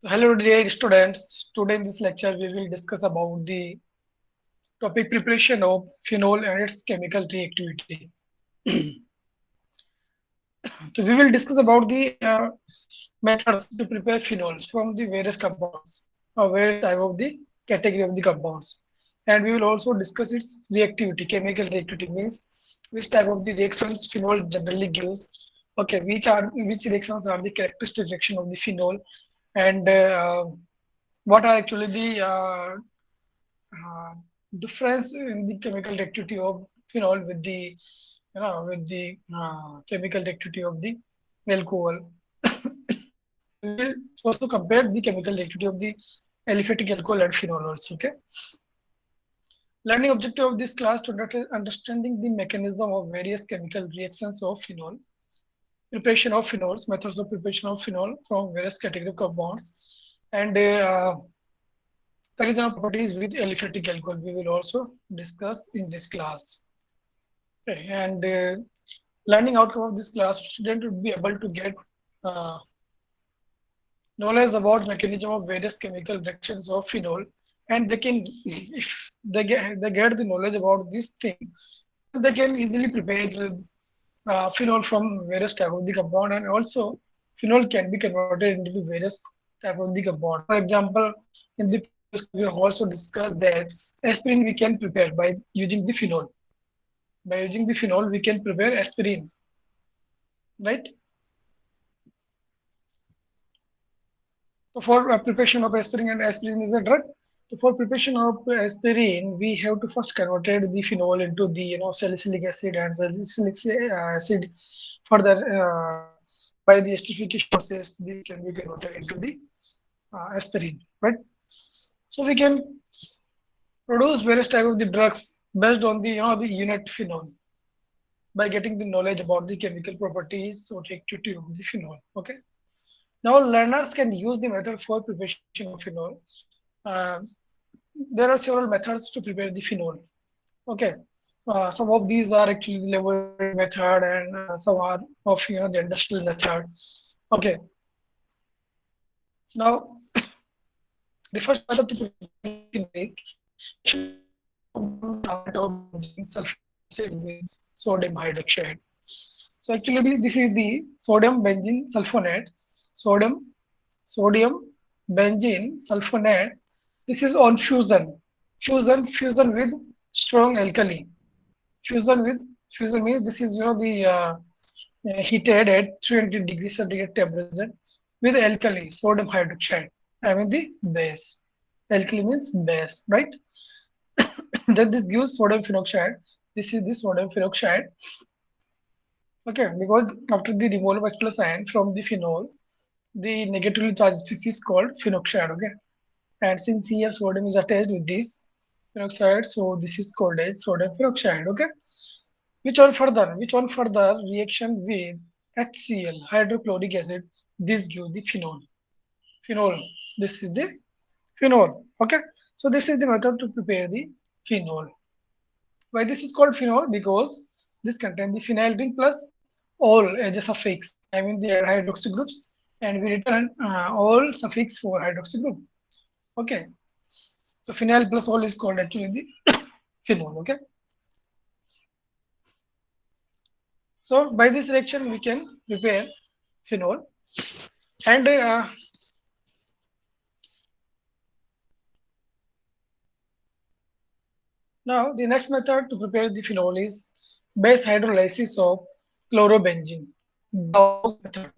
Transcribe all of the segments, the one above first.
Hello, dear students. Today in this lecture, we will discuss about the topic preparation of phenol and its chemical reactivity. So we will discuss about the methods to prepare phenols from the various compounds or various type of the category of the compounds. And we will also discuss its reactivity, chemical reactivity means which type of the reactions phenol generally gives. Okay, which reactions are the characteristic reaction of the phenol, and what are actually the uh, difference in the chemical reactivity of phenol with the chemical reactivity of the alcohol. And we will also compare the chemical reactivity of the aliphatic alcohol and phenol also. Okay. Learning objective of this class to understanding the mechanism of various chemical reactions of phenol, preparation of phenols, methods of preparation of phenol from various category of compounds, and comparison of properties with aliphatic alcohol. We will also discuss in this class. Okay. And learning outcome of this class, student would be able to get uh, knowledge about mechanism of various chemical reactions of phenol, and they can, if they get the knowledge about this thing, they can easily prepare phenol from various type of the compound, and also phenol can be converted into the various type of the compound. For example, in the previous class, we have also discussed that aspirin we can prepare by using the phenol. By using the phenol, we can prepare aspirin, right? So for preparation of aspirin, and aspirin is a drug. So for preparation of aspirin, we have to first converted the phenol into the salicylic acid, and salicylic acid further by the esterification process. This can be converted into the aspirin, right? So we can produce various type of the drugs based on the the unit phenol by getting the knowledge about the chemical properties or activity of the phenol. Okay. Now learners can use the method for preparation of phenol. Uh, there are several methods to prepare the phenol. Okay, some of these are actually the laboratory method, and some are of the industrial method. Okay, now the first method to prepare the phenol is sodium tartrate of benzene sulfonic acid with sodium hydroxide. So actually, this is the sodium benzene sulfonate, sodium sodium benzene sulfonate. This is on fusion with strong alkali. Fusion with fusion means this is the heated at 300 degrees centigrade temperature with alkali sodium hydroxide. I mean the base. Alkali means base, right? Then this gives sodium phenoxide. This is the sodium phenoxide. Okay, because after the removal of H ion from the phenol, the negatively charged species called phenoxide. Okay, and since here sodium is attached with this phenoxide, so this is called as sodium phenoxide. Okay, which one further reaction with HCl hydrochloric acid, this gives the phenol. This is the phenol. Okay, so this is the method to prepare the phenol. Why this is called phenol? Because this contains the phenyl ring plus all as a suffix. I mean the hydroxy groups, and we return all suffix for hydroxy group. Okay, so phenyl plus all is called actually the phenol. Okay, so by this reaction we can prepare phenol, and now the next method to prepare the phenol is base hydrolysis of chlorobenzene, Dawes method.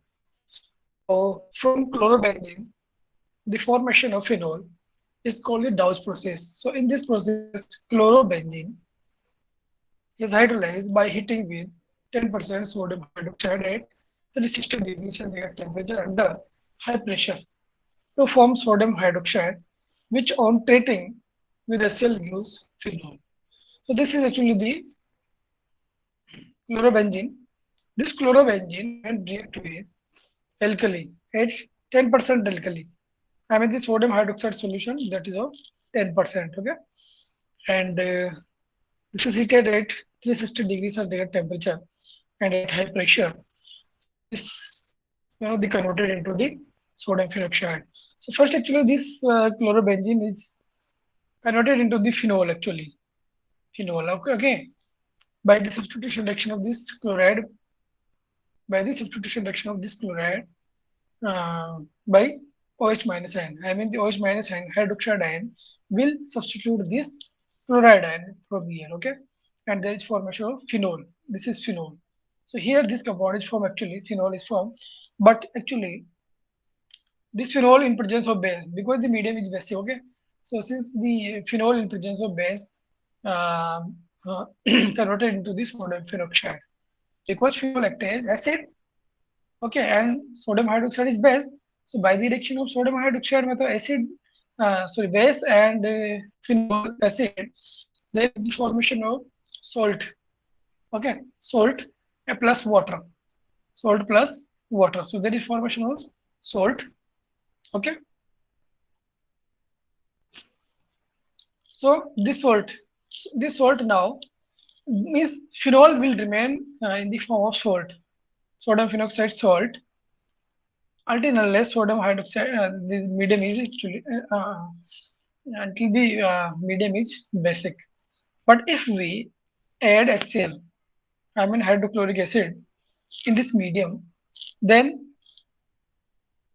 So from chlorobenzene, the formation of phenol is called the Dawes process. So in this process, chlorobenzene is hydrolyzed by heating with 10% sodium hydroxide at 360 degrees centigrade temperature under high pressure to form sodium hydroxide, which on treating with HCl gives phenol. So this is actually the chlorobenzene. This chlorobenzene when react with alkali at 10% alkali. I mean the sodium hydroxide solution that is of 10%. Okay, and this is heated at 360 degrees centigrade temperature and at high pressure. So this the converted into the sodium peroxide. So first, actually, this chlorobenzene is converted into the phenol. Actually, phenol. Okay. By the substitution reaction of this chloride, by the substitution reaction of this chloride by OH minus ion. I mean the OH minus ion, hydroxide ion will substitute this chloride ion from here, okay? And there is formation of phenol. This is phenol. So here this compound is formed actually, phenol is formed, but actually this phenol in presence of base because the medium is basic, okay? So since the phenol in presence of base converted into the sodium phenoxide because phenol acts as acid. Okay, and sodium hydroxide is base. So by the reaction of sodium hydroxide with acid, sorry, base and phenol acid, there is the formation of salt. Okay, salt plus water. Salt plus water. So there is formation of salt. Okay. So this salt now means phenol will remain in the form of salt, sodium phenoxide salt, until unless sodium hydroxide, the medium is actually until the medium is basic. But if we add HCl, I mean hydrochloric acid, in this medium, then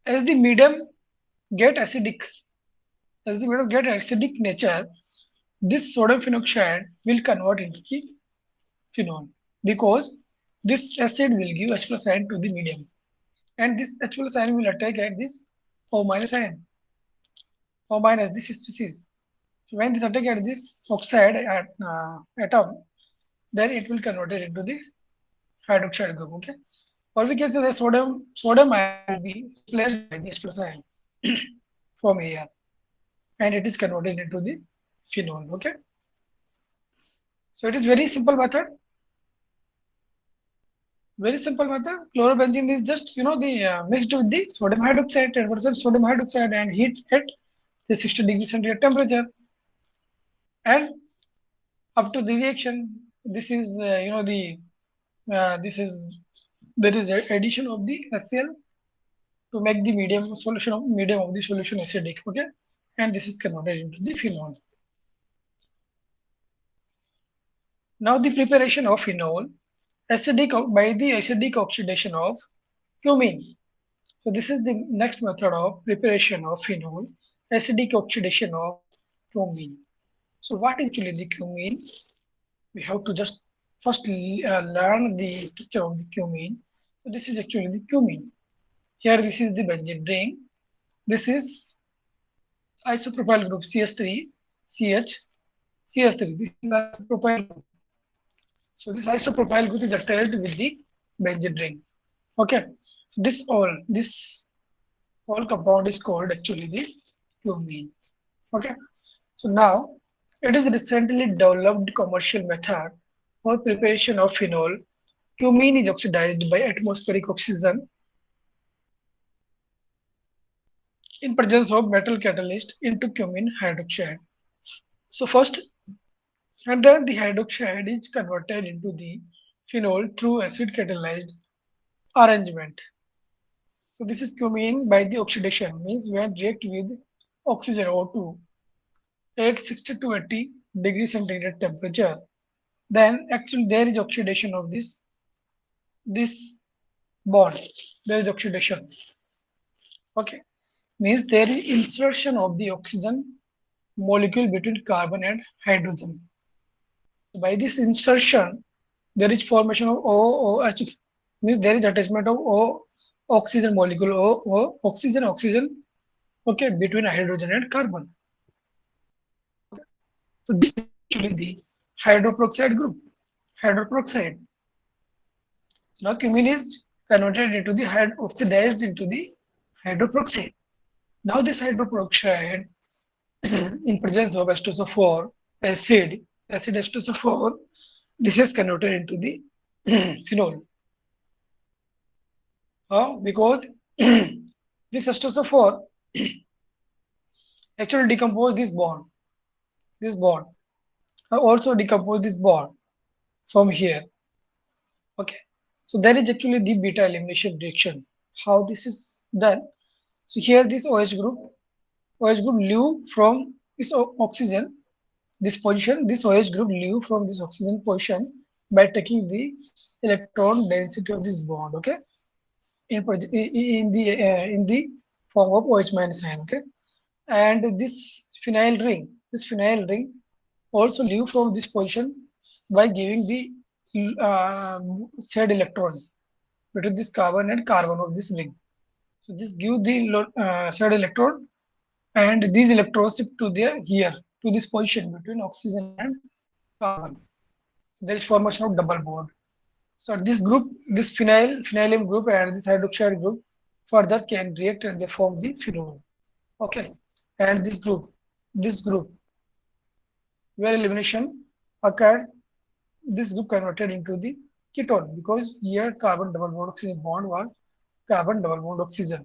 as the medium get acidic, as the medium get acidic nature, this sodium phenoxide will convert into the phenol because this acid will give H plus ion to the medium, and this H plus ion will attack at this O minus ion. O minus this species. So when this attack at this oxide atom, then it will convert it into the hydroxide group. Okay, or we can say the sodium ion will be replaced by the H plus ion from here, and it is converted into the phenol. Okay, so it is very simple method. Very simple method. Chlorobenzene is just the mixed with the sodium hydroxide, 10% sodium hydroxide, and heat at the 60 degrees centigrade temperature, and up to the reaction. This is the this is there is addition of the HCl to make the medium of the solution acidic. Okay, and this is converted into the phenol. Now the preparation of phenol by the acidic oxidation of cumene. So this is the next method of preparation of phenol, acidic oxidation of cumene. So what is actually the cumene? We have to just first learn the picture of the cumene. So this is actually the cumene. Here this is the benzene ring. This is isopropyl group CS3, CH, CS3. This is isopropyl group. So this isopropyl group is attached with the benzene ring. Okay. So this all compound is called actually the cumene. Okay. So now it is recently developed commercial method for preparation of phenol. Cumene is oxidized by atmospheric oxygen in presence of metal catalyst into cumene hydroxide. So first, and then the hydroxide is converted into the phenol through acid catalyzed arrangement. So this is cumene by the oxidation, means when react with oxygen O2 at 60 to 80 degrees centigrade temperature, then actually there is oxidation of this bond. There is oxidation. Okay, means there is insertion of the oxygen molecule between carbon and hydrogen. By this insertion, there is formation of OOH, means there is attachment of oxygen molecule oxygen, okay, between hydrogen and carbon. So this is actually the hydroperoxide group. Hydroperoxide. Now cumene is converted into the oxidized into the hydroperoxide. Now this hydroperoxide in presence of H2SO4 acid H2SO4, this is converted into the phenol. Because this H2SO4 actually decompose this bond. Also decompose this bond from here. Okay, so that is actually the beta elimination reaction. How this is done? So here this OH group OH group leave from this oxygen, this position, this OH group leave from this oxygen position by taking the electron density of this bond, okay, in the form of OH minus ion, okay, and this phenyl ring also leave from this position by giving the shared electron between this carbon and carbon of this ring. So this give the shared electron, and these electrons shift to their here to this position between oxygen and carbon. So there is formation of double bond. So this group, this phenylium group and this hydroxide group further can react and they form the phenol. Okay, and this group where elimination occurred, this group converted into the ketone because here carbon double bond oxygen bond was carbon double bond oxygen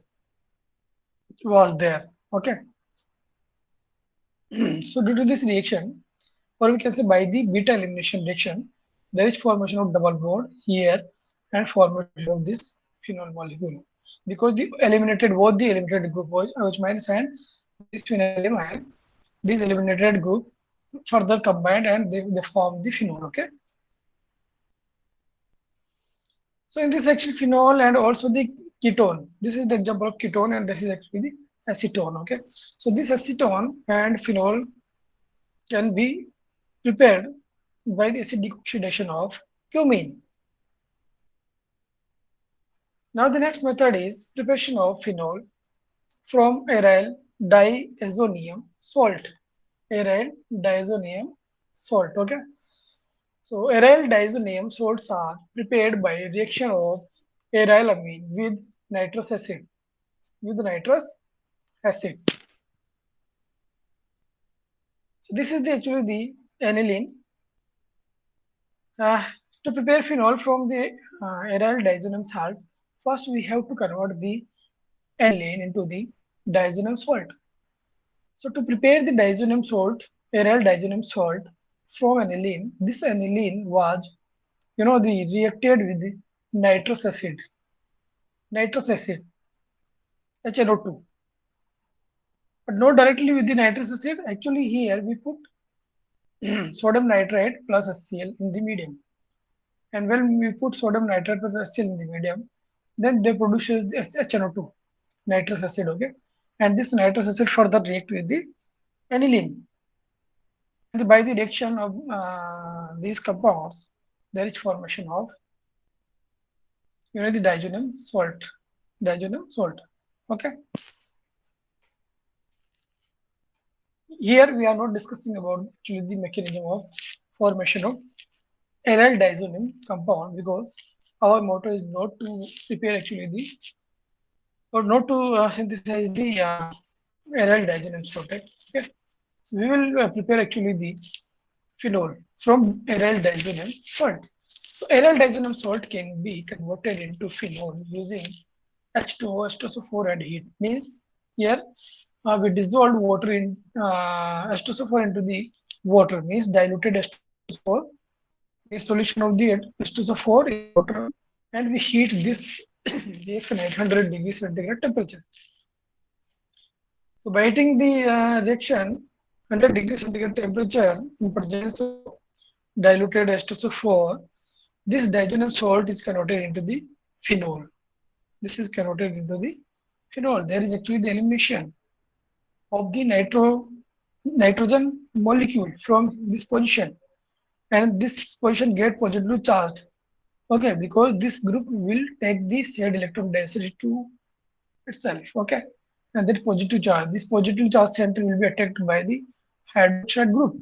was there. Okay, so due to this reaction, or we can say by the beta elimination reaction, there is formation of double bond here and formation of this phenol molecule. Because the eliminated both the eliminated group was OH minus and this phenylium ion, these eliminated group further combined and they form the phenol. Okay. So in this section, phenol and also the ketone. This is the example of ketone and this is actually the acetone. Okay. So this acetone and phenol can be prepared by the acidic oxidation of cumene. Now the next method is preparation of phenol from aryl diazonium salt. Aryl diazonium salt. Okay. So aryl diazonium salts are prepared by reaction of arylamine with nitrous acid. With nitrous acid. So this is actually the aniline. Uh, to prepare phenol from the aryl diazonium salt, first we have to convert the aniline into the diazonium salt. So to prepare the diazonium salt, aryl diazonium salt from aniline, this aniline was, the reacted with the nitrous acid, HNO2, but not directly with the nitrous acid. Actually, here we put sodium nitrate plus HCl in the medium. And when we put sodium nitrate plus HCl in the medium, then they produces the HNO2, nitrous acid, okay? And this nitrous acid further react with the aniline. And by the reaction of these compounds, there is formation of, the diazonium salt, okay? Here we are not discussing about actually the mechanism of formation of aryl diazonium compound because our motto is not to prepare actually the or not to synthesize the aryl diazonium salt. Right? Okay. So we will prepare actually the phenol from aryl diazonium salt. So aryl diazonium salt can be converted into phenol using H2O, H2SO4 and heat. Means here we dissolved water in H2SO4 into the water. Means diluted H2SO4, the solution of the H2SO4 in water, and we heat this reaction at 100 degrees centigrade temperature. So by heating the reaction 100 degrees centigrade temperature in presence of diluted H2SO4, this diazonium salt is converted into the phenol. This is converted into the phenol. There is actually the elimination of the nitrogen molecule from this position, and this position get positively charged. Okay, because this group will take the shared electron density to itself. Okay, and that positive charge, this positive charge center will be attacked by the hydroxide group,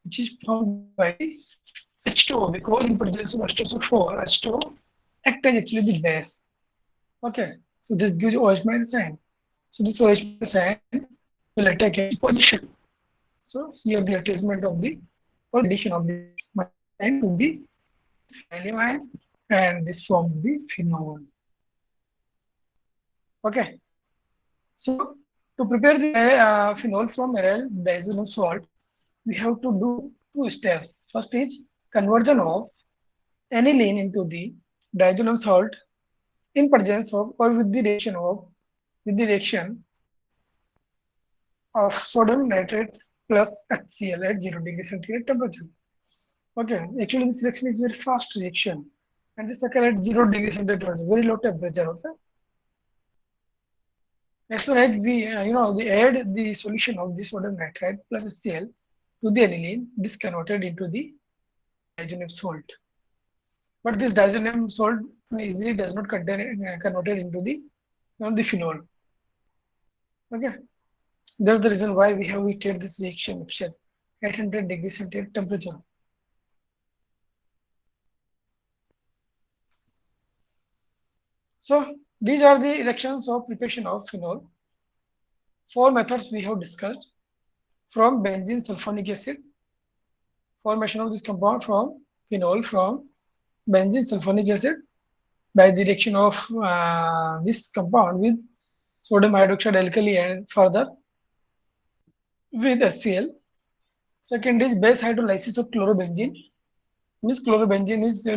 which is formed by the H2O because in presence of H2SO4, H2O act as actually the base. Okay, so this gives OH minus sign. So this OH minus sign will attack its position. So here the attachment of the or addition of the sign to the phenylium ion and this forms the phenol. Okay, so to prepare the phenol from aryl diazonium salt, we have to do two steps. First is conversion of aniline into the diazonium salt in presence of or with the reaction of with the reaction of sodium nitrate plus HCl at 0 degree centigrade temperature. Okay, actually this reaction is very fast reaction, and this occurs at 0 degree centigrade temperature, very low temperature. Okay. Next one, right, we we add the solution of the sodium nitrate plus HCl to the aniline. This converted into the diazonium salt. But this diazonium salt easily does not contain converted into the phenol. Okay, that's the reason why we treat this reaction option at 800 degrees centigrade temperature. So these are the reactions of preparation of phenol. Four methods we have discussed: from benzene sulfonic acid, formation of this compound from phenol from benzene sulfonic acid by the reaction of this compound with sodium hydroxide alkali and further with HCl. Second is base hydrolysis of chlorobenzene. Means chlorobenzene is the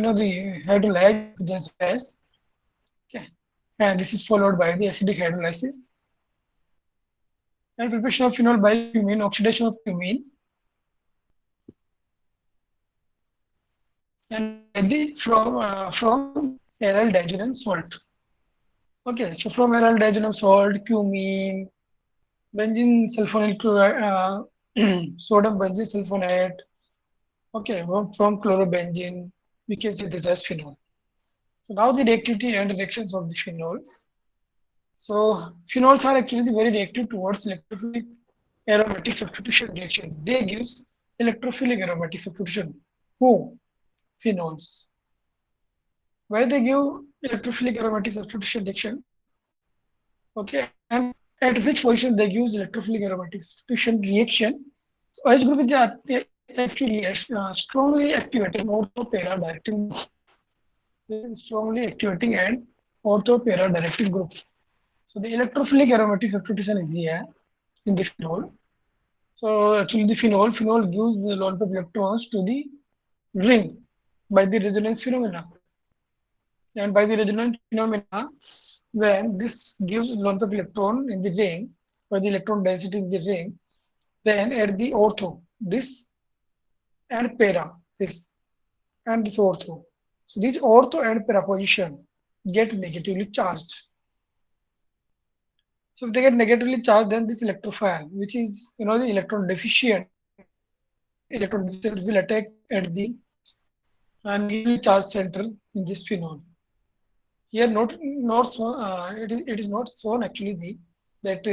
hydrolyzed base. Okay, and this is followed by the acidic hydrolysis. And preparation of phenol by cumene, oxidation of cumene, and from aryl diazonem salt. Okay, so from aryl diazonem salt, cumene, benzene sulfonate chloride, sodium benzene sulfonate. Okay, from chlorobenzene, we can see this as phenol. So now the reactivity and reactions of the phenol. So phenols are actually very reactive towards electrophilic aromatic substitution reaction. They gives electrophilic aromatic substitution. Who? Phenols. Why they give electrophilic aromatic substitution reaction? Okay, and at which position they use electrophilic aromatic substitution reaction? So OH group is actually strongly activating orthopara directing, strongly activating and orthopara directing groups. So the electrophilic aromatic substitution is here in the phenol. So actually the phenol gives the lot of electrons to the ring by the resonance phenomena. And by the resonance phenomena, when this gives lot of electron in the ring, by the electron density in the ring, then at the ortho, this and para, this and this ortho. So these ortho and para position get negatively charged. So if they get negatively charged, then this electrophile, which is the electron deficient, electron deficient will attack at the negatively charged center in this phenol. Here, not so, it is not shown actually that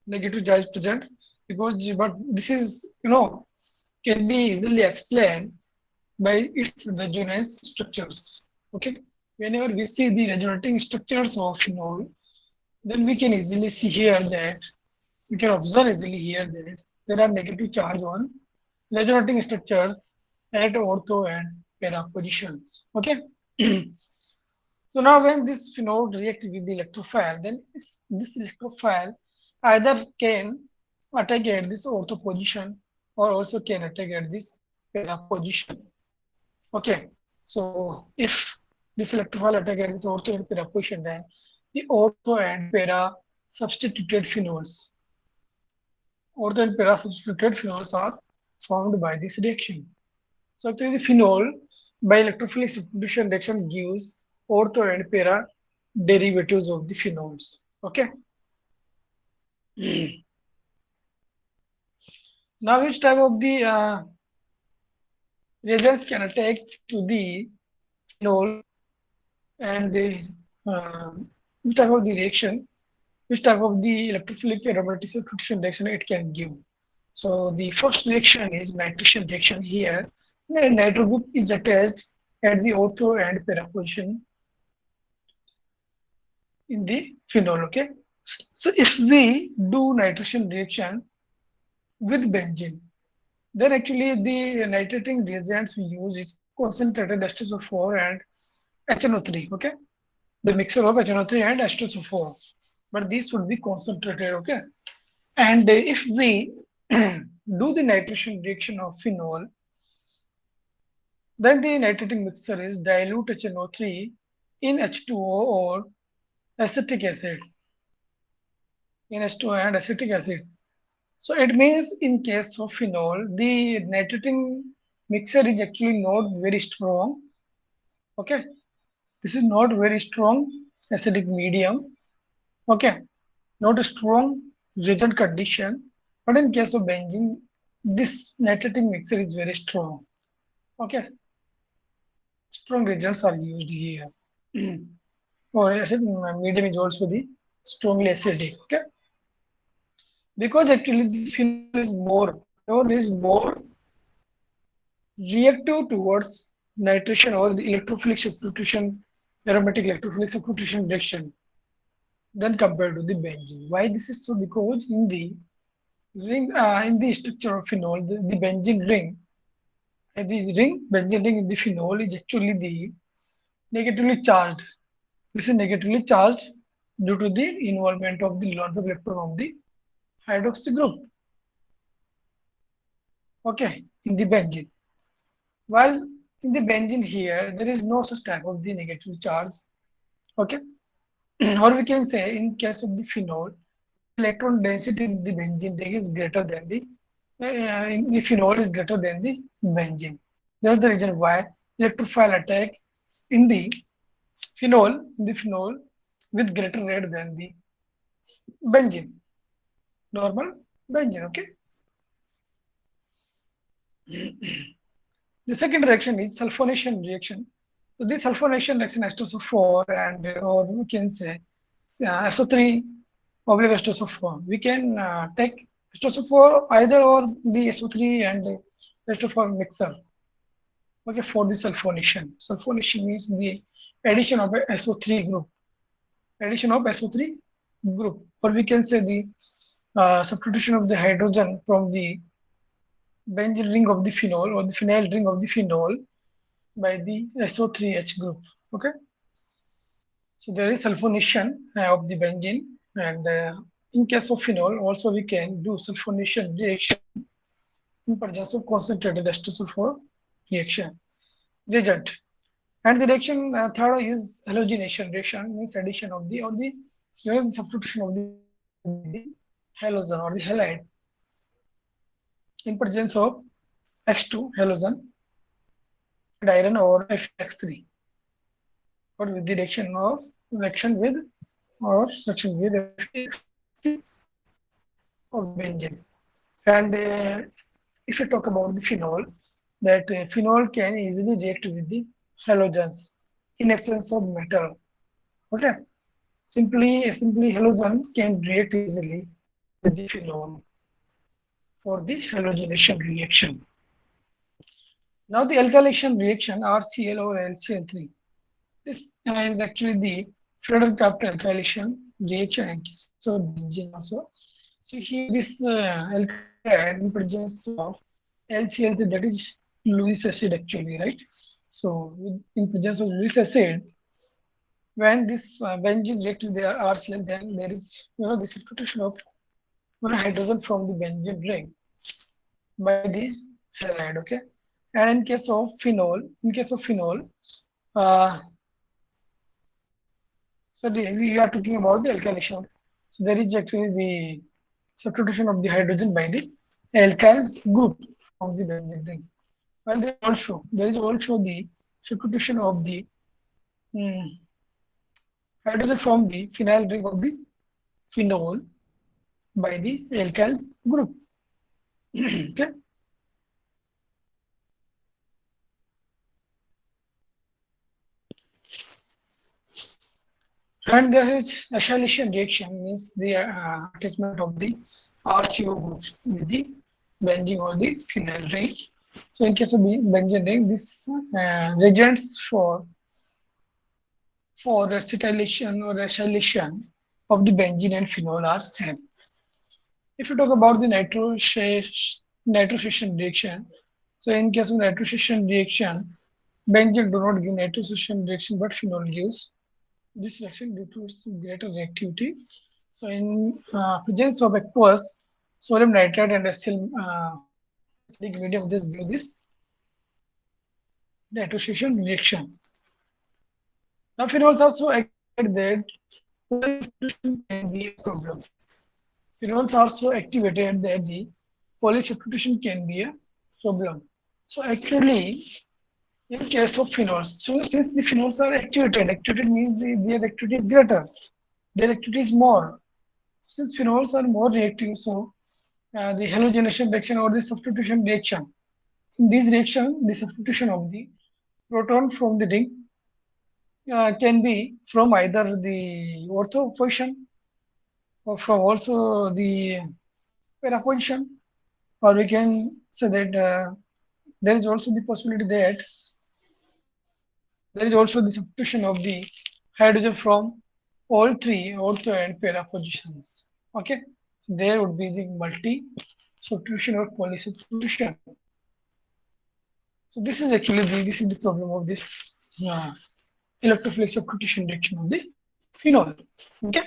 negative charge present, because but this is can be easily explained by its resonance structures. Okay, whenever we see the resonating structures of phenol, then we can easily see here that we can observe easily here that there are negative charge on resonating structures at ortho and para positions. Okay. So now when this phenol reacts with the electrophile, then this electrophile either can attack at this ortho position or also can attack at this para position. Okay, so if this electrophile attack at this ortho and para position, then the ortho and para substituted phenols, ortho and para substituted phenols are formed by this reaction. So actually the phenol by electrophilic substitution reaction gives ortho and para derivatives of the phenols. Okay. Now which type of the reagents can attack to the phenol, and which type of the reaction, which type of the electrophilic aromatic substitution reaction it can give. So the first reaction is nitration reaction here. The nitro group is attached at the ortho and para position in the phenol. Okay. So if we do nitration reaction with benzene, then actually the nitrating reagents we use is concentrated H2SO4 and HNO3. Okay, the mixture of HNO3 and H2SO4, but these should be concentrated. Okay, and if we do the nitration reaction of phenol, then the nitrating mixture is dilute HNO3 in H2O or acetic acid, NH2 and acetic acid. So it means in case of phenol, the nitrating mixture is actually not very strong. Okay, this is not very strong acidic medium. Okay, not a strong reagent condition. But in case of benzene, this nitrating mixture is very strong. Okay, strong reagents are used here. Or acid medium is also the strongly acidic. Okay, because actually the phenol is more reactive towards nitration or the electrophilic substitution, aromatic electrophilic substitution reaction than compared to the benzene. Why this is so? Because in the in the structure of phenol, the benzene ring, benzene ring in the phenol is actually the negatively charged. This is negatively charged due to the involvement of the lone pair electron of the hydroxy group. Okay, in the benzene. While in the benzene here, there is no such type of the negative charge. Okay, or we can say in case of the phenol, the electron density in the benzene ring is greater than in the phenol is greater than the benzene. That's the reason why electrophile attack in the phenol with greater rate than the benzene, normal benzene. Okay. The second reaction is sulfonation reaction. So this sulfonation reaction H2SO4 and or we can say SO3 oblique H2SO4. We can take H2SO4 either or the SO3 and H2SO4 mixer. Okay, for the sulfonation. Sulfonation means the addition of a SO3 group. Addition of SO3 group, or we can say the substitution of the hydrogen from the benzene ring of the phenol or the phenyl ring of the phenol by the SO3H group. Okay, so there is sulfonation of the benzene, and in case of phenol, also we can do sulfonation reaction in presence of concentrated H2SO4 reaction reagent. And the reaction third is halogenation reaction, means addition of the substitution of the halogen or the halide in presence of X2 halogen and iron or FX3, or with the reaction with FX3 of benzene. And if you talk about the phenol, that phenol can easily react with the halogens in absence of metal. Okay, simply halogen can react easily with the phenol for the halogenation reaction. Now the alkylation reaction RCl or LCl3. This is actually the Friedel-Crafts alkylation reaction in case of benzene also. So here this alkyl in presence of LCl3, that is Lewis acid actually, right? So in presence of Lewis acid, when this benzene reacts with the RCl, then there is the substitution of hydrogen from the benzene ring by the halide. Okay, and uh, so we are talking about the alkylation. So there is actually the substitution of the hydrogen by the alkyl group from the benzene ring. Well, there is also the substitution of the mm, hydrogen from the phenyl ring of the phenol by the alkyl group. Okay. And there is acylation reaction, means the attachment of the RCO group with the benzene or the phenyl ring. So in case of benzene ring, this reagents for acetylation or acylation of the benzene and phenol are same. If you talk about the nitrosation reaction, so in case of nitrosation reaction, benzene do not give nitrosation reaction, but phenol gives this reaction due to its greater reactivity. So in presence of aqueous sodium nitrate and acidic medium, this give this nitrosation reaction. Now phenols also act that polysubstitution can be a problem. Phenols are so activated that the polysubstitution can be a problem. So actually, in case of phenols, so since the phenols are activated means their activity is greater, their activity is more. Since phenols are more reactive, so the halogenation reaction or the substitution reaction. In this reaction, the substitution of the proton from the ring can be from either the ortho position or from also the para position, or we can say that there is also the possibility that there is also the substitution of the hydrogen from all three ortho and para positions. Okay, so there would be the multi substitution or polysubstitution. So this is actually this is the problem of this uh, electrophilic substitution reaction of the phenol. Okay.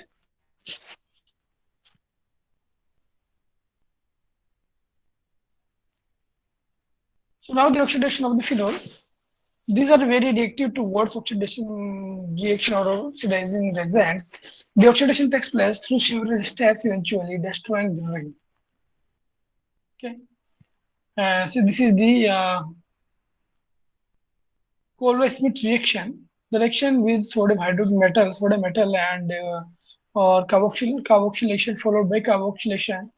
So now the oxidation of the phenol. These are very reactive towards oxidation reaction or oxidizing reagents. The oxidation takes place through several steps, eventually destroying the ring. Okay. So this is the Kolbe-Schmitt reaction. The reaction with sodium metal, and or carboxylation followed by carboxylation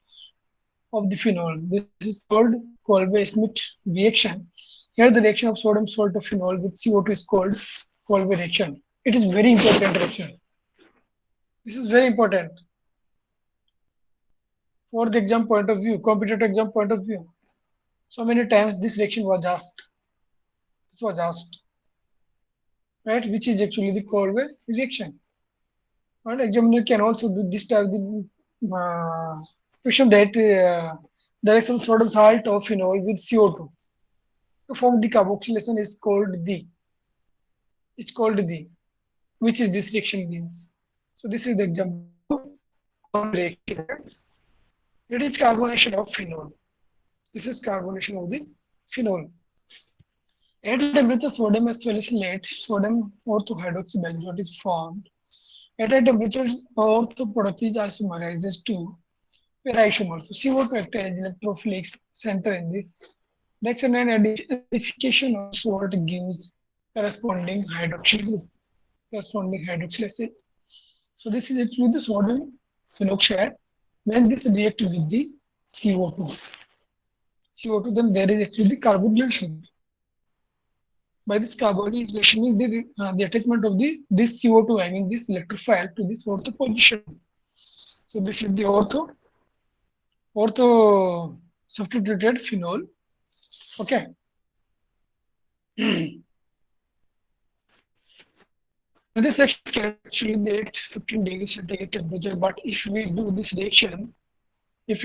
of the phenol. This is called Kolbe-Schmitt reaction. Here the reaction of sodium salt to phenol with CO2 is called Kolbe reaction. It is very important reaction. This is very important for the exam point of view, competitive exam point of view. So many times this reaction was asked. This was asked, right? Which is actually the Kolbe reaction. And examiner can also do this type of question that the reaction of sodium salt of phenol with CO2 to form the carboxylation is called the. It's called the, which is this reaction means. So this is the example of reaction. It is carbonation of phenol. This is carbonation of the phenol. At temperature, sodium acetylate, sodium orthohydroxybenzoate is formed. At a temperature, ortho product is isomerized to para-isomer. So CO2 acts as electrophilic center in this reaction, and acidification of salt gives corresponding hydroxyl group, corresponding hydroxyl acid. So this is actually the sodium phenoxide. When this reacts with the CO2, then there is actually the carbonylation. By this carbonylation, the attachment of this CO2, I mean this electrophile to this ortho position. So this is the ortho substituted phenol. Okay. This reaction can actually be at 15 degrees centigrade temperature, but if we do this reaction at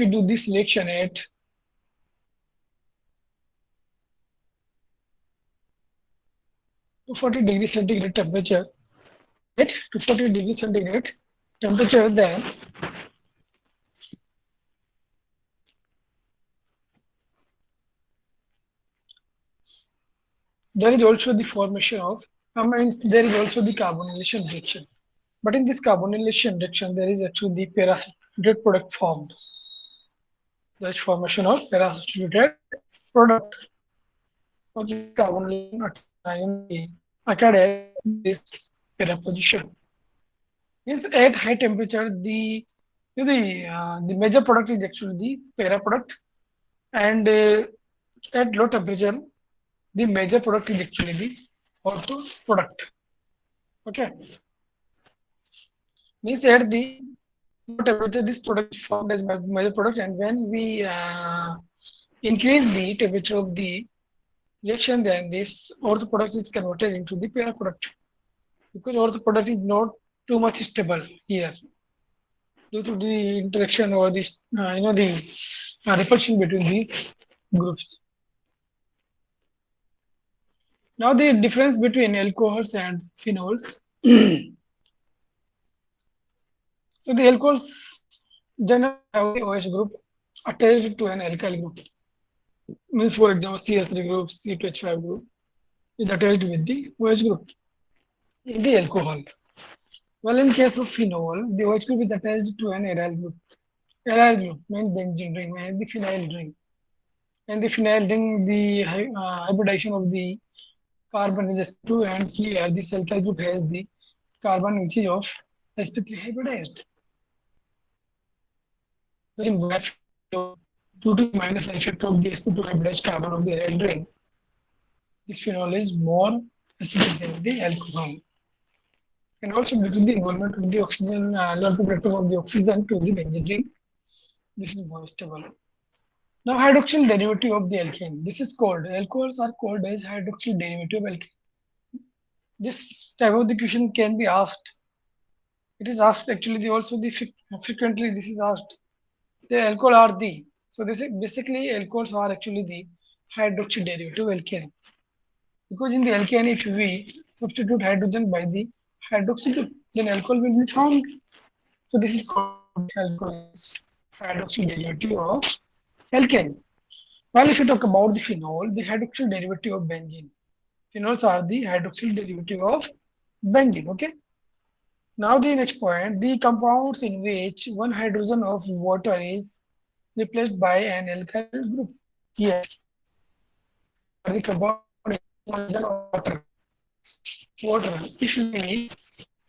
240 degrees centigrade temperature, then there is also the formation of, there is also the carbonylation reaction. But in this carbonylation reaction, there is actually the para-substituted product formed. There is formation of para-substituted product. Okay, carbonylation occurred at this para position. Means at high temperature, the major product is actually the para product, and at low temperature, the major product is actually the ortho product. Okay. Means at the low temperature, this product is formed as major product, and when we increase the temperature of the reaction, then this ortho product is converted into the para product, because ortho product is not too much stable here due to the interaction or this the repulsion between these groups. Now the difference between alcohols and phenols. So the alcohols generally have the OH group attached to an alkyl group. Means for example CH3 group, C2H5 group is attached with the OH group in the alcohol. Well, in case of phenol, the OH group is attached to an aryl group. Aryl group means benzene ring and the phenyl ring. And the phenyl ring, the hybridization of the carbon is sp2, and here this alkyl group has the carbon which is of sp3 hybridized. Which in where due to the minus effect of the sp2 hybridized carbon of the aryl ring, this phenol is more acidic than the alcohol. And also due to the involvement of the oxygen, alpha of the oxygen to the benzene ring, this is more stable. Now hydroxyl derivative of the alkane. This is called, alcohols are called as hydroxyl derivative of alkane. This type of the question can be asked. It is asked actually frequently this is asked. The alcohol are the, so this is basically alcohols are actually the hydroxyl derivative of alkane. Because in the alkane if we substitute hydrogen by the hydroxyl group, then alcohol will be found. So this is called alcohol is hydroxyl derivative of alkane. Well, if you talk about the phenol, the hydroxyl derivative of benzene. Phenols are the hydroxyl derivative of benzene. Okay. Now the next point, the compounds in which one hydrogen of water is replaced by an alkyl group. Here, the compound in hydrogen of water. Water. If we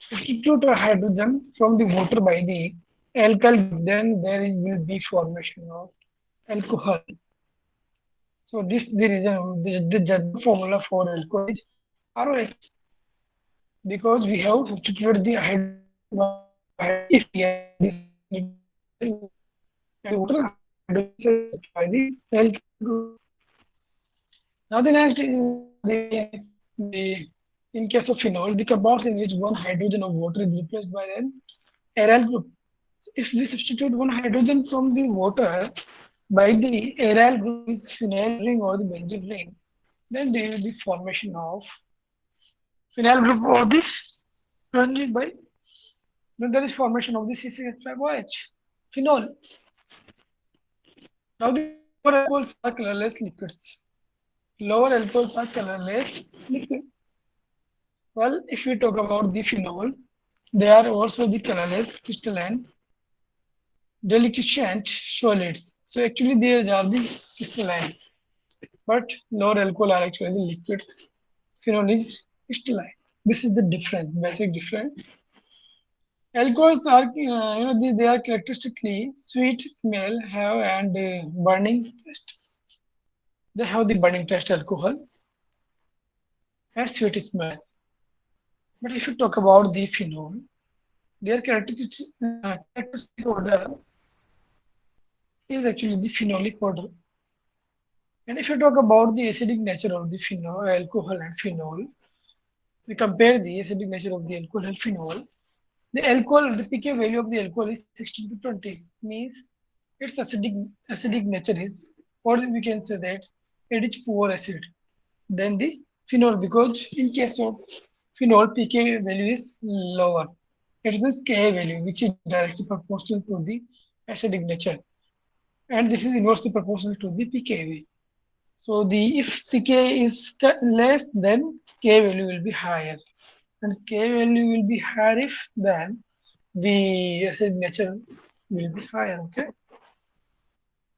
substitute a hydrogen from the water by the alkyl group, then there will be formation of alcohol. So this the reason the general formula for alcohol is ROH, because we have substituted the hydrogen if we have this water hydrogen by the alkyl group. Now the next is the in case of phenol, the compounds in which one hydrogen of water is replaced by an aryl group. So if we substitute one hydrogen from the water by the aryl group is phenyl ring or the benzene ring, then there will be formation of phenyl group or this benzene by, then there is formation of the C6H5OH, phenol. Now the lower alcohols are colorless liquids. Lower alcohols are colorless liquids. Well, if we talk about the phenol, they are also the colorless crystalline deliquescent solids. So actually these are the crystalline, but lower alcohol are actually the liquids. Phenol is crystalline. This is the difference, basic difference. Alcohols are, they are characteristically sweet smell, have and burning taste. They have the burning taste alcohol and sweet smell. But if you talk about the phenol, their characteristic odor is actually the phenolic odor. And if you talk about the acidic nature of the phenol, alcohol and phenol, we compare the acidic nature of the alcohol and phenol. The alcohol, the pK value of the alcohol is 16 to 20, means its acidic nature is, or we can say that it is poor acid than the phenol, because in case of phenol, pK value is lower. It means Ka value, which is directly proportional to the acidic nature, and this is inversely proportional to the pKa. So the if pK is less, then K value will be higher, and K value will be higher if then the acid nature will be higher. Okay.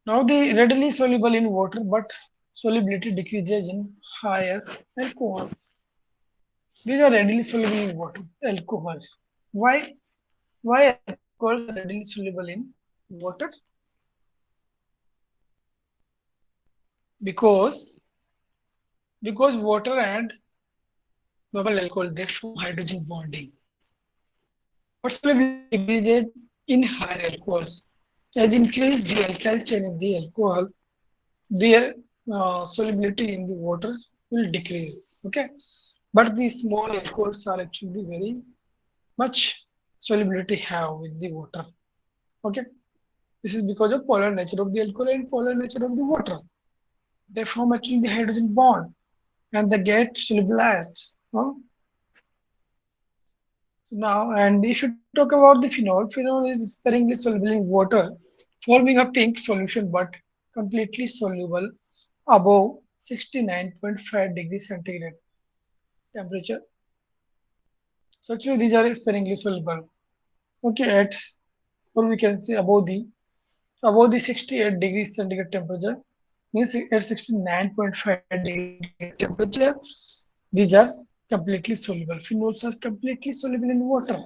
Now the readily soluble in water, but solubility decreases in higher alcohols. These are readily soluble in water, alcohols. Why? Why alcohols are readily soluble in water? Because water and normal alcohol, they form hydrogen bonding. But solubility decreases in higher alcohols. As increase the alkyl chain in the alcohol, their solubility in the water will decrease. Okay, but the small alcohols are actually very much solubility have with the water. Okay, this is because of polar nature of the alcohol and polar nature of the water. They form actually the hydrogen bond and they get solubilized. So now, and if you talk about the phenol is sparingly soluble in water, forming a pink solution but completely soluble above 69.5 degrees centigrade temperature. So actually these are sparingly soluble. Okay, at, or we can say above the 68 degrees centigrade temperature, means at 69.5 degrees centigrade temperature, these are completely soluble. Phenols are completely soluble in water.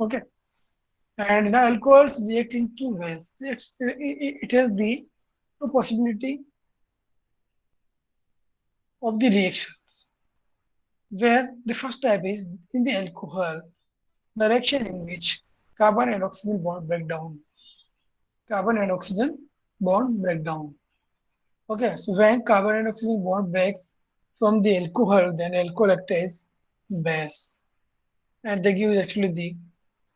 Okay, and now alcohols react in two ways. It has the two possibility of the reactions, where the first type is in the alcohol, the reaction in which carbon and oxygen bond break down. Carbon and oxygen bond break down. Okay, so when carbon and oxygen bond breaks from the alcohol, then alcohol acts as base, and they give actually the,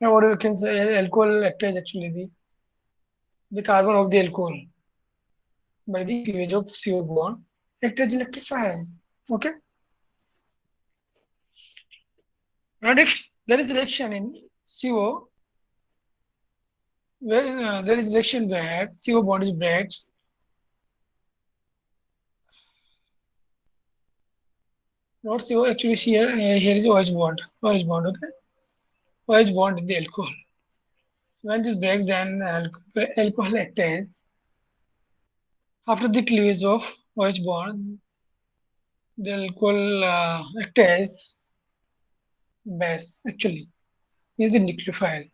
or you can say alcohol acts as actually the carbon of the alcohol by the cleavage of CO bond act as electrophile. Okay, and if there is reaction in CO, where there is reaction where CO bond is breaks, not CO, actually here is OH bond. OH bond, okay, OH bond in the alcohol. When this breaks, then alcohol acts as, after the cleavage of OH bond, the alcohol acts as base actually, is the nucleophile.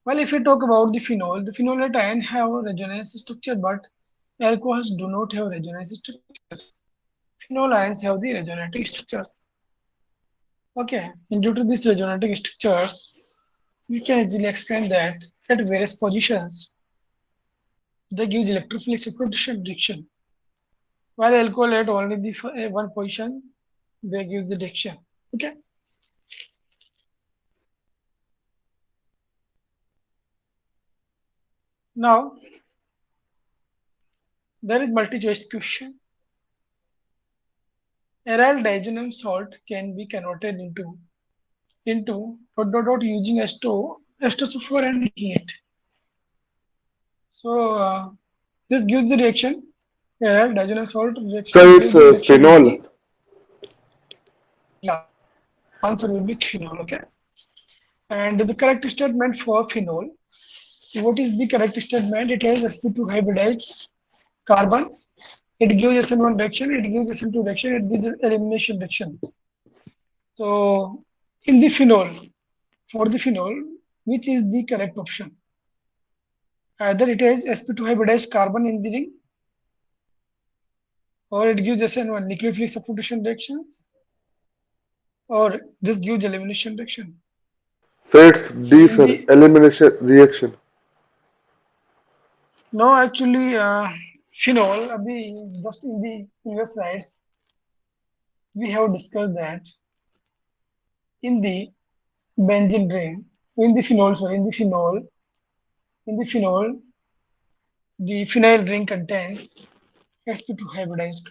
Well, if we talk about the phenolate ion have resonance structure, but alcohols do not have resonance structures. Phenol ions have the resonating structures. Okay, and due to these resonating structures, we can easily explain that at various positions they give electrophilic substitution reaction. While alcohol at only the one position, they give the reaction. Okay. Now there is multi-choice question. Aryl diazoxide salt can be converted into ... using astosulfur and heat. So this gives the reaction. Aryl diazoxide salt reaction So gives it's the reaction with phenol. the, yeah. Answer will be phenol. Okay. And the correct statement for phenol. What is the correct statement? It has sp2 hybridized carbon. It gives SN1 reaction. It gives SN2 reaction. It gives elimination reaction. So in the phenol, for the phenol, which is the correct option? Either it has sp2 hybridized carbon in the ring, or it gives SN1 nucleophilic substitution reactions, or this gives elimination reaction. So it's So D, in sir. the, Elimination reaction. no, actually phenol, just in the previous slides, we have discussed that in the benzene ring, in the phenol, sorry, in the phenol, the phenyl ring contains sp2 hybridized.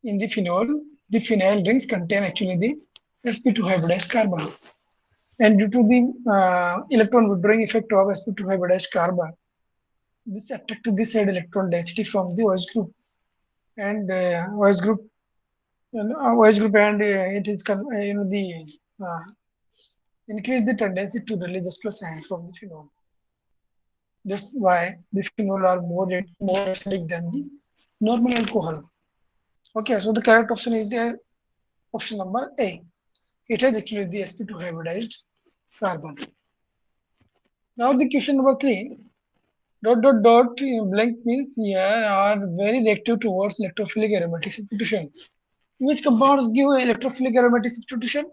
In the phenyl rings contain actually the sp2 hybridized carbon. And due to the electron withdrawing effect of sp2 hybridized carbon, this attracts the side electron density from the OH group. And OH group, OH group, and it is the uh, increase the tendency to release H plus ion from the phenol. That's why the phenol are more acidic than the normal alcohol. Okay, so the correct option is the option number A. It has actually the sp2 hybridized carbon. Now the question number 3. Blank means here are very reactive towards electrophilic aromatic substitution. Which compounds give electrophilic aromatic substitution?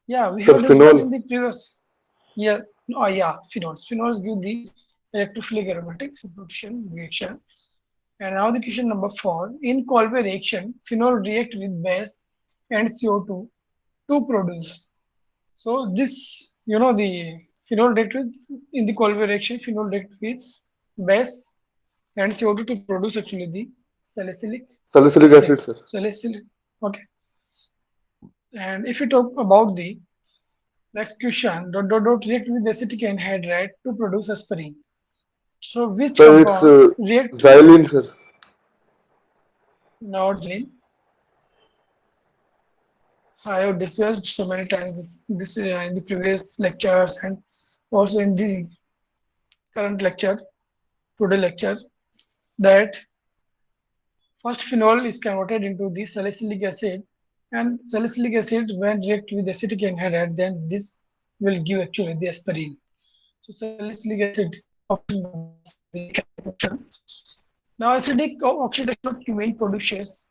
Yeah, we Sir, have discussed phenol. in the previous. Yeah, oh yeah, phenols. Phenols give the electrophilic aromatic substitution reaction. And now the question number 4. In Kolbe reaction, phenol react with base and CO2 to produce. So this, the phenol react with, in the Kolbe reaction, phenol react with base and CO2 to produce actually the salicylic Salicylic acid. acid, sir. Salicylic, okay. And if we talk about the next question, react with acetic anhydride to produce aspirin. So which So it's compound react, xylene, sir. not xylene, I have discussed so many times this in the previous lectures and also in the current lecture, today lecture, that first phenol is converted into the salicylic acid, and salicylic acid when react with acetic anhydride, then this will give actually the aspirin. So salicylic acid option number C will be the correct option. Now acidic oxidation of cumene produces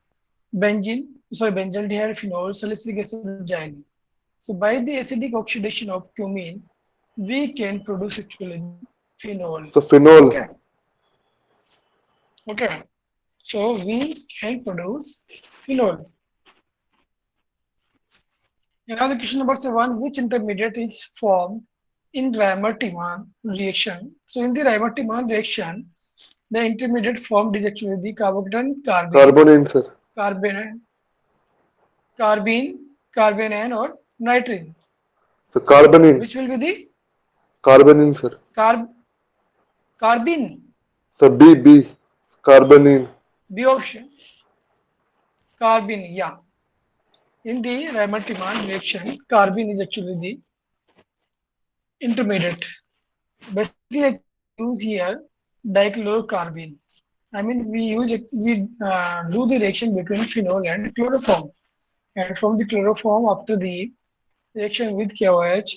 benzaldehyde phenol, salicylic acid and xylene. So by the acidic oxidation of cumene, we can produce actually the phenol. So phenol. Okay, okay. So we can produce phenol. Another question number 7, which intermediate is formed in Ramer-Tiemann reaction? So in the Ramer-Tiemann reaction, the intermediate formed is actually the carbocation, Carbonane, sir. carbene, carbene, carbene or nitrine. So So carbonane. which will be the Carbonane, sir. carb carbene? So B. Carbonane. B option. Carbene, yeah. In the Ramer-Tiemann reaction, carbene is actually the intermediate. Basically, actually we use here dichlorocarbene. I mean, we do the reaction between phenol and chloroform, and from the chloroform after the reaction with KOH,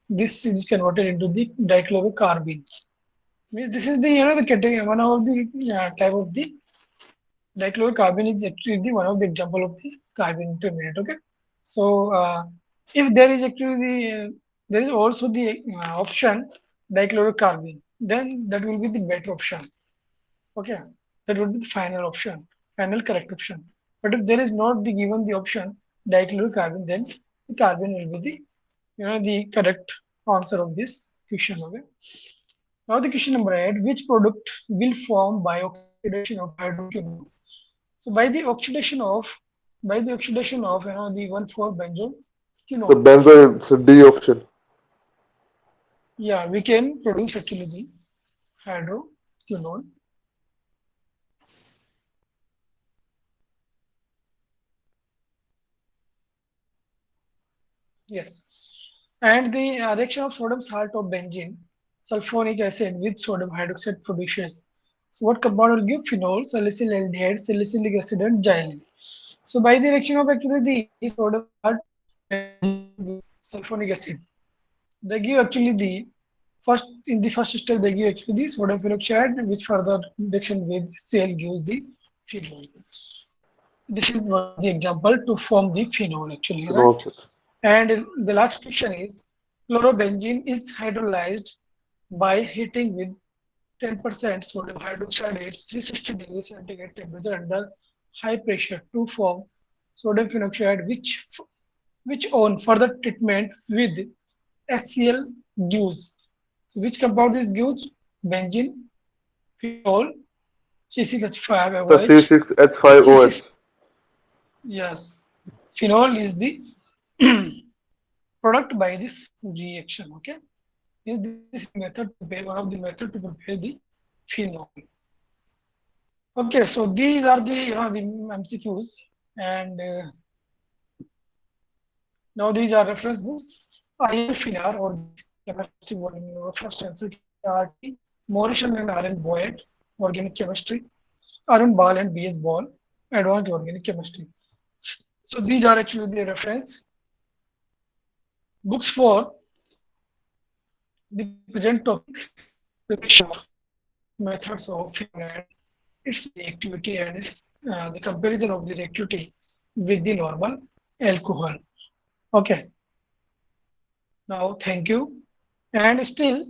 this is converted into the dichlorocarbene. Means this is the the category one of the type of the dichlorocarbene is actually the one of the example of the carbene intermediate. Okay, so if there is actually there is also the option dichlorocarbene, then that will be the better option. Okay, that would be the final option, final correct option. But if there is not the given the option dichlorocarbene, then the carbon will be the the correct answer of this question. Okay. Now the question number 8, which product will form by oxidation of hydroquinone? So by the oxidation of the 1,4-benzoquinone, So benzoyl. So D option. yeah, we can produce actually the hydroquinone. Yes. And the reaction of sodium salt of benzene, sulfonic acid with sodium hydroxide produces. So what compound will give phenol, salicyl aldehyde, salicylic acid and xylene. So by the reaction of actually the sodium salt benzene with sulfonic acid, they give actually the first in the first step they give actually the sodium peroxide, which further reaction with Cl gives the phenol. This is one of the example to form the phenol actually, right? Phenol, sir. And the last question is chlorobenzene is hydrolyzed by heating with 10% sodium hydroxide at 360 degrees centigrade temperature under high pressure to form sodium phenoxide, which on further treatment with HCl gives. So which compound is gives? Benzene, phenol, So C6H5OH, C6H5OH. C6. Yes, phenol is the product by this reaction. Okay, this is method to prepare one of the method to prepare the phenol. Okay, so these are the the MCQs, and now these are reference books. IL Finar Organic Chemistry Volume Number First Answer KRT Morrison and R. N. Boyd Organic Chemistry, Arun Bal and B. S. Ball Advanced Organic Chemistry. So these are actually the reference books for the present topic, preparation of methods of phenol, its reactivity and its, the comparison of the reactivity with the normal alcohol. Okay, now thank you. And still,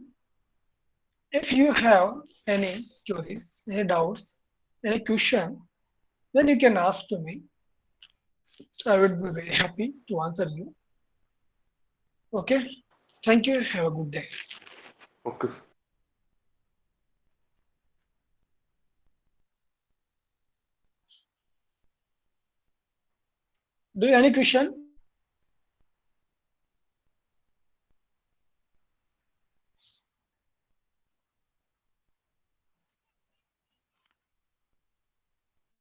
if you have any queries, any doubts, any question, then you can ask to me. I would be very happy to answer you. Okay, thank you. Have a good day. Okay. Do you have any question?